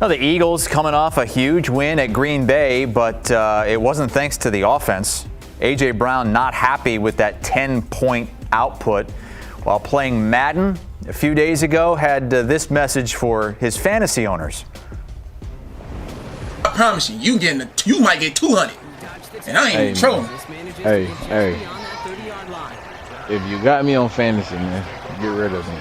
Well, the Eagles coming off a huge win at Green Bay, but it wasn't thanks to the offense. A.J. Brown not happy with that 10-point output while playing Madden a few days ago, had this message for his fantasy owners. I promise you, you might get 200, and I ain't even trolling. Hey, if you got me on fantasy, man, get rid of me.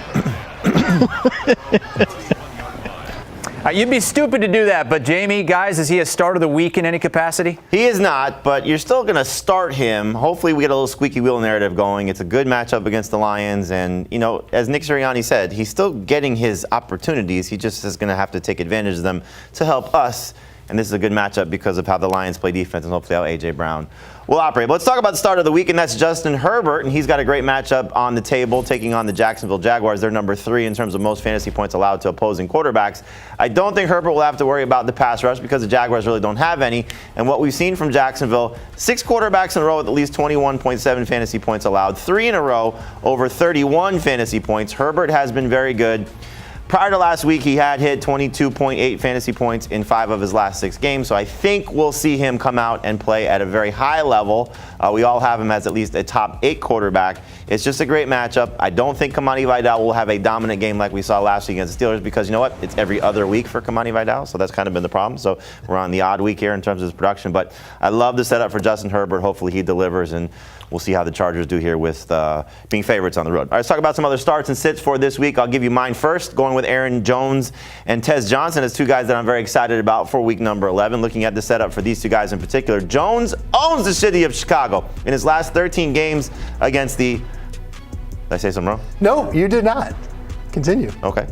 You'd be stupid to do that, but Jamey, guys, is he a start of the week in any capacity? He is not, but you're still going to start him. Hopefully we get a little squeaky wheel narrative going. It's a good matchup against the Lions, and, you know, as Nick Sirianni said, he's still getting his opportunities. He just is going to have to take advantage of them to help us. And this is a good matchup because of how the Lions play defense and hopefully how A.J. Brown will operate. But let's talk about the start of the week, and that's Justin Herbert. And he's got a great matchup on the table, taking on the Jacksonville Jaguars. They're number 3 in terms of most fantasy points allowed to opposing quarterbacks. I don't think Herbert will have to worry about the pass rush because the Jaguars really don't have any. And what we've seen from Jacksonville, 6 quarterbacks in a row with at least 21.7 fantasy points allowed, 3 in a row over 31 fantasy points. Herbert has been very good. Prior to last week, he had hit 22.8 fantasy points in 5 of his last 6 games. So I think we'll see him come out and play at a very high level. We all have him as at least a top 8 quarterback. It's just a great matchup. I don't think Kamani Vidal will have a dominant game like we saw last week against the Steelers because, you know what, it's every other week for Kamani Vidal. So that's kind of been the problem. So we're on the odd week here in terms of his production. But I love the setup for Justin Herbert. Hopefully he delivers, and we'll see how the Chargers do here with being favorites on the road. All right, let's talk about some other starts and sits for this week. I'll give you mine first, going with Aaron Jones and Tez Johnson as 2 guys that I'm very excited about for week number 11. Looking at the setup for these 2 guys in particular, Jones owns the city of Chicago in his last 13 games against the... Did I say something wrong? No, you did not. Continue. Okay.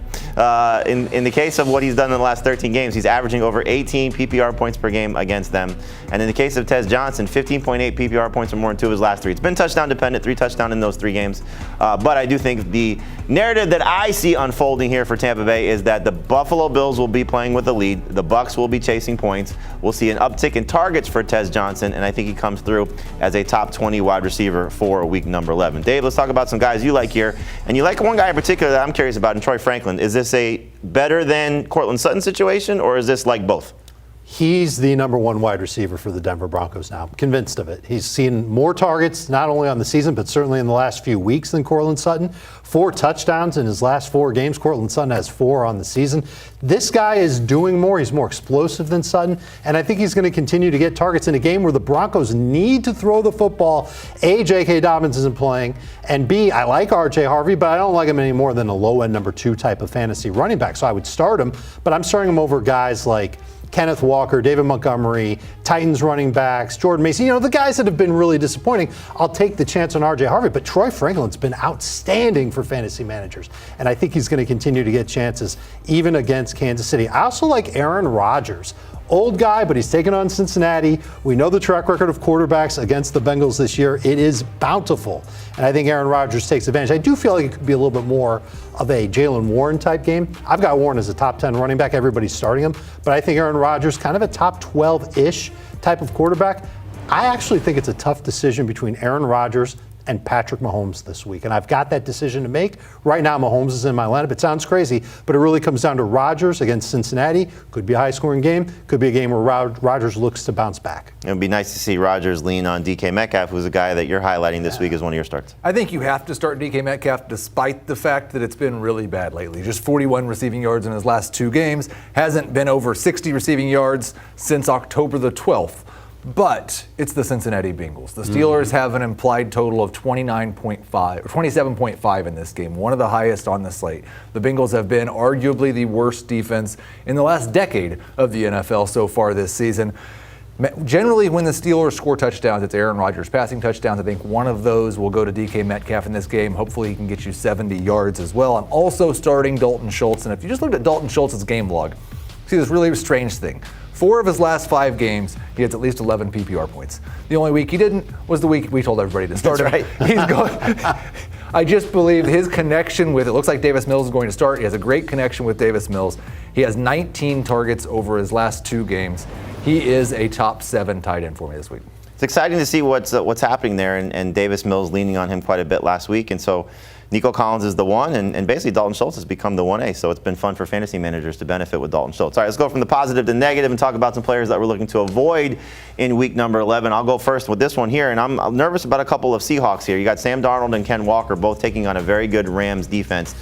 In the case of what he's done in the last 13 games, he's averaging over 18 PPR points per game against them. And in the case of Tez Johnson, 15.8 PPR points or more in 2 of his last 3. It's been touchdown dependent, 3 touchdowns in those 3 games. But I do think the narrative that I see unfolding here for Tampa Bay is that the Buffalo Bills will be playing with the lead. The Bucs will be chasing points. We'll see an uptick in targets for Tez Johnson, and I think he comes through as a top 20 wide receiver for week number 11. Dave, let's talk about some guys you like here. And you like one guy in particular that I'm curious about, in Troy Franklin. Is this a better than Cortland Sutton situation, or is this like both? He's the number 1 wide receiver for the Denver Broncos now. I'm convinced of it. He's seen more targets, not only on the season, but certainly in the last few weeks than Cortland Sutton. 4 touchdowns in his last 4 games. Cortland Sutton has 4 on the season. This guy is doing more. He's more explosive than Sutton. And I think he's going to continue to get targets in a game where the Broncos need to throw the football. A, J.K. Dobbins isn't playing. And B, I like R.J. Harvey, but I don't like him any more than a low-end number 2 type of fantasy running back. So I would start him, but I'm starting him over guys like Kenneth Walker, David Montgomery, Titans running backs, Jordan Mason, you know, the guys that have been really disappointing. I'll take the chance on R.J. Harvey, but Troy Franklin's been outstanding for fantasy managers, and I think he's going to continue to get chances even against Kansas City. I also like Aaron Rodgers. Old guy, but he's taken on Cincinnati. We know the track record of quarterbacks against the Bengals this year. It is bountiful, and I think Aaron Rodgers takes advantage. I do feel like it could be a little bit more of a Jaylen Warren type game. I've got Warren as a top 10 running back. Everybody's starting him, but I think Aaron Rodgers, kind of a top 12-ish type of quarterback. I actually think it's a tough decision between Aaron Rodgers and Patrick Mahomes this week. And I've got that decision to make. Right now, Mahomes is in my lineup. It sounds crazy, but it really comes down to Rodgers against Cincinnati. Could be a high-scoring game. Could be a game where Rodgers looks to bounce back. It would be nice to see Rodgers lean on DK Metcalf, who's a guy that you're highlighting this week as one of your starts. I think you have to start DK Metcalf despite the fact that it's been really bad lately. Just 41 receiving yards in his last 2 games. Hasn't been over 60 receiving yards since October the 12th. But it's the Cincinnati Bengals. The Steelers have an implied total of 27.5 in this game, one of the highest on the slate. The Bengals have been arguably the worst defense in the last decade of the NFL so far this season. Generally, when the Steelers score touchdowns, it's Aaron Rodgers passing touchdowns. I think one of those will go to DK Metcalf in this game. Hopefully he can get you 70 yards as well. I'm also starting Dalton Schultz. And if you just looked at Dalton Schultz's game log, see this really strange thing. 4 of his last 5 games, he has at least 11 PPR points. The only week he didn't was the week we told everybody to start him. Right. He's going. I just believe his connection with, it looks like Davis Mills is going to start. He has a great connection with Davis Mills. He has 19 targets over his last 2 games. He is a top 7 tight end for me this week. It's exciting to see what's happening there, and Davis Mills leaning on him quite a bit last week. And so Nico Collins is the 1, and basically Dalton Schultz has become the 1A. So it's been fun for fantasy managers to benefit with Dalton Schultz. All right, let's go from the positive to negative and talk about some players that we're looking to avoid in week number 11. I'll go first with this one here, and I'm nervous about a couple of Seahawks here. You got Sam Darnold and Ken Walker both taking on a very good Rams defense.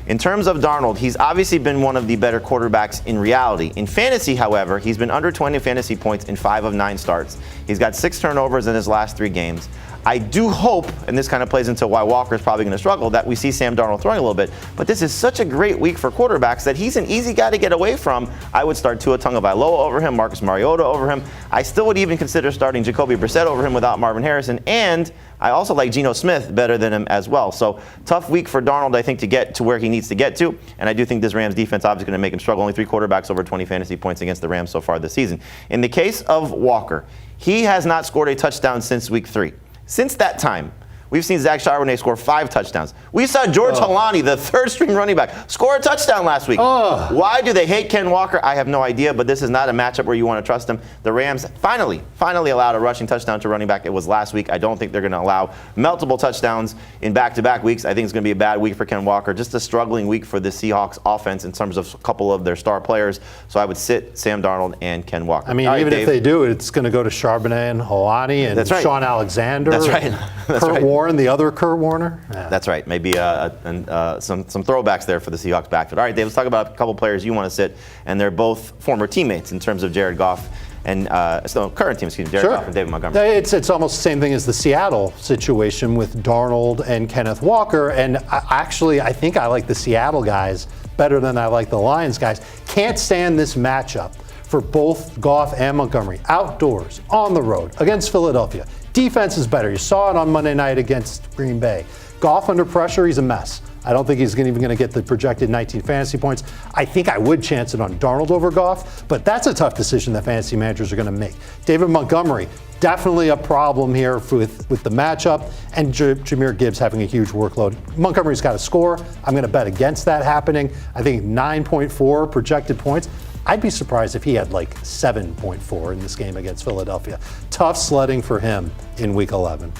In terms of Darnold, he's obviously been one of the better quarterbacks in reality. In fantasy, however, he's been under 20 fantasy points in 5 of 9 starts. He's got 6 turnovers in his last 3 games. I do hope, and this kind of plays into why Walker is probably going to struggle, that we see Sam Darnold throwing a little bit. But this is such a great week for quarterbacks that he's an easy guy to get away from. I would start Tua Tagovailoa over him, Marcus Mariota over him. I still would even consider starting Jacoby Brissett over him without Marvin Harrison. And I also like Geno Smith better than him as well. So tough week for Darnold, I think, to get to where he needs to get to. And I do think this Rams defense obviously going to make him struggle. Only 3 quarterbacks over 20 fantasy points against the Rams so far this season. In the case of Walker, he has not scored a touchdown since week 3. Since that time, we've seen Zach Charbonnet score 5 touchdowns. We saw George Holani, the 3rd-string running back, score a touchdown last week. Why do they hate Ken Walker? I have no idea, but this is not a matchup where you want to trust him. The Rams finally allowed a rushing touchdown to running back. It was last week. I don't think they're going to allow multiple touchdowns in back-to-back weeks. I think it's going to be a bad week for Ken Walker. Just a struggling week for the Seahawks offense in terms of a couple of their star players. So I would sit Sam Darnold and Ken Walker. I mean, even if they do it, it's going to go to Charbonnet and Holani and Sean Alexander. That's right. Kurt Warren, the other Kurt Warner. Yeah. That's right. Maybe some throwbacks there for the Seahawks backfield. All right, Dave, let's talk about a couple players you want to sit, and they're both former teammates in terms of Jared Goff and current team, Jared Goff and David Montgomery. It's almost the same thing as the Seattle situation with Darnold and Kenneth Walker. And I think I like the Seattle guys better than I like the Lions guys. Can't stand this matchup for both Goff and Montgomery. Outdoors, on the road, against Philadelphia. Defense is better. You saw it on Monday night against Green Bay. Goff under pressure, he's a mess. I don't think he's even going to get the projected 19 fantasy points. I think I would chance it on Darnold over Goff, but that's a tough decision that fantasy managers are going to make. David Montgomery, definitely a problem here with the matchup, and Jahmyr Gibbs having a huge workload. Montgomery's got to score. I'm going to bet against that happening. I think 9.4 projected points. I'd be surprised if he had like 7.4 in this game against Philadelphia. Tough sledding for him in Week 11.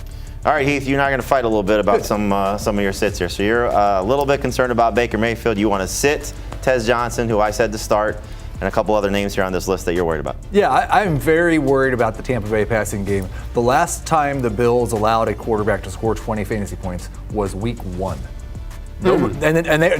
All right, Heath, you and I are going to fight a little bit about some of your sits here. So you're a little bit concerned about Baker Mayfield. You want to sit Tez Johnson, who I said to start, and a couple other names here on this list that you're worried about. Yeah, I'm very worried about the Tampa Bay passing game. The last time the Bills allowed a quarterback to score 20 fantasy points was Week 1. And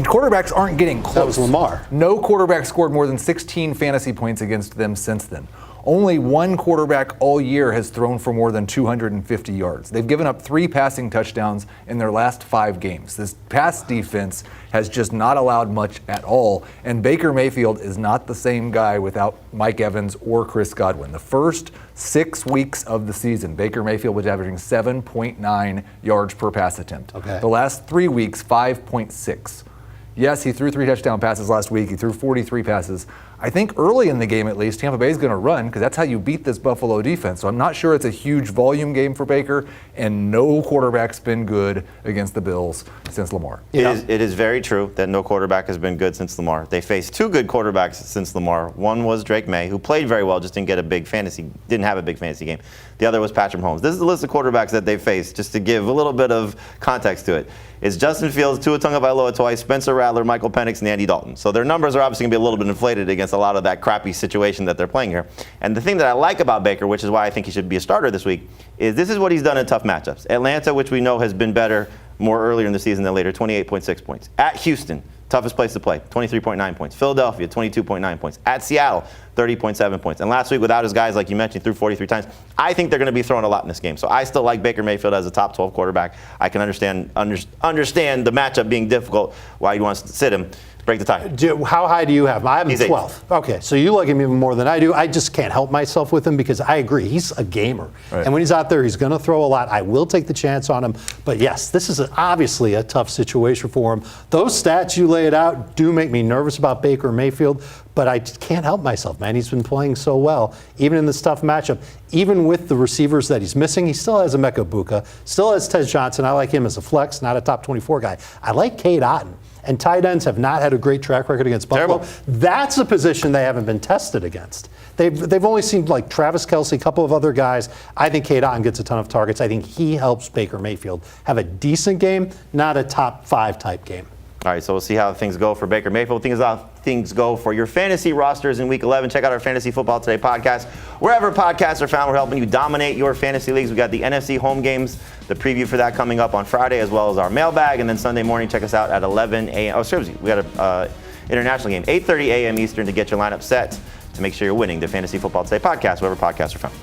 quarterbacks aren't getting close. That was Lamar. No quarterback scored more than 16 fantasy points against them since then. Only one quarterback all year has thrown for more than 250 yards. They've given up 3 passing touchdowns in their last 5 games. This pass defense has just not allowed much at all. And Baker Mayfield is not the same guy without Mike Evans or Chris Godwin. The first 6 weeks of the season, Baker Mayfield was averaging 7.9 yards per pass attempt. Okay. The last 3 weeks, 5.6. Yes, he threw 3 touchdown passes last week. He threw 43 passes. I think early in the game, at least, Tampa Bay is going to run because that's how you beat this Buffalo defense. So I'm not sure it's a huge volume game for Baker, and no quarterback's been good against the Bills since Lamar. It is very true that no quarterback has been good since Lamar. They faced 2 good quarterbacks since Lamar. One was Drake May, who played very well, just didn't have a big fantasy game. The other was Patrick Mahomes. This is the list of quarterbacks that they faced, just to give a little bit of context to it. It's Justin Fields, Tua Tagovailoa twice, Spencer Rattler, Michael Penix, and Andy Dalton. So their numbers are obviously going to be a little bit inflated against a lot of that crappy situation that they're playing here. And the thing that I like about Baker, which is why I think he should be a starter this week, is this is what he's done in tough matchups. Atlanta, which we know has been better more earlier in the season than later, 28.6 points. At Houston, toughest place to play, 23.9 points. Philadelphia, 22.9 points. At Seattle, 30.7 points. And last week, without his guys, like you mentioned, threw 43 times. I think they're going to be throwing a lot in this game. So I still like Baker Mayfield as a top 12 quarterback. I can understand the matchup being difficult, why he wants to sit him. Break the tie. How high do you have him? I have him 12th. Okay, so you like him even more than I do. I just can't help myself with him because I agree. He's a gamer. Right. And when he's out there, he's going to throw a lot. I will take the chance on him. But yes, this is obviously a tough situation for him. Those stats you laid out do make me nervous about Baker Mayfield, but I just can't help myself, man. He's been playing so well, even in this tough matchup. Even with the receivers that he's missing, he still has Emeka Buka, still has Tez Johnson. I like him as a flex, not a top 24 guy. I like Cade Otton and tight ends have not had a great track record against Buffalo. Terrible. That's a position they haven't been tested against. They've only seen like Travis Kelce, a couple of other guys. I think Cade Otton gets a ton of targets. I think he helps Baker Mayfield have a decent game, not a top 5 type game. All right, so we'll see how things go for Baker Mayfield. Things go for your fantasy rosters in Week 11. Check out our Fantasy Football Today podcast. Wherever podcasts are found, we're helping you dominate your fantasy leagues. We got the NFC home games, the preview for that coming up on Friday, as well as our mailbag. And then Sunday morning, check us out at 11 a.m. Oh, seriously, we got an international game, 8:30 a.m. Eastern to get your lineup set to make sure you're winning the Fantasy Football Today podcast, wherever podcasts are found.